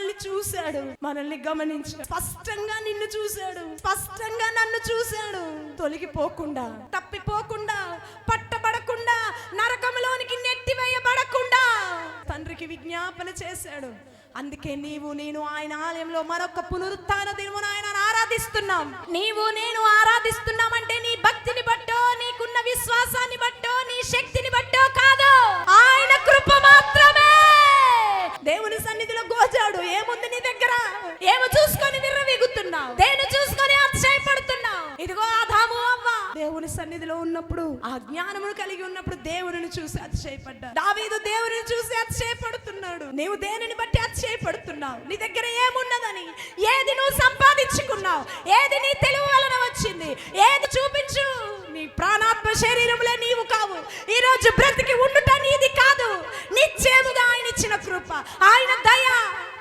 మనల్ని చూశాడు, మనల్ని గమనించాడు, స్పష్టంగా నిన్ను చూశాడు, స్పష్టంగా నన్ను చూశాడు. తొలగిపోకుండా, తప్పిపోకుండా, పట్టబడకుండా, నరకంలోనికి నెట్టివేయబడకుండా తండ్రికి విజ్ఞాపన చేశాడు. అందుకే నీవు నేను ఆయన ఆలయంలో మరొక పునరుత్థాన దినమున ఆయన ఆరాధిస్తున్నాం. నీవు నేను ఆరాధిస్తున్నామంటే నీ భక్తిని బట్టో, నీకున్న విశ్వాసాన్ని బట్టో, నీ శక్తిని బట్టో కాదు, ఆయన కృప మాత్రమే. దేవుని సన్నిధిలో గోచాడు, ఏముంది నీ దగ్గర? ఏమో చూసుకొని విర్రవీగుతున్నావు, దేని చూసుకొని అతిశయపడుతున్నావు. ఇదిగో ఆదాము అవ్వ దేవుని సన్నిధిలో ఉన్నప్పుడు, ఆ జ్ఞానమును కలిగి ఉన్నప్పుడు దేవుని చూసి అతిశయపడ్డా. దావీదు దేవుని చూసి అతిశయపడుతున్నాడు. నీవు దేనిని బట్టి అతిశయపడుతున్నావు? నీ దగ్గర ఏమున్నదని, ఏది నువ్వు సంపాదించుకున్నావు, ఏది నీ తెలివి వలన వచ్చింది, ఏది చూపించు. నీ ప్రాణాత్మ శరీరములే నీవు కావు. ఈ రోజు బ్రతికి ఉండుట నీది కాదు, నిత్యముగా ఆయన ఇచ్చిన కృప, ఆయన దయ.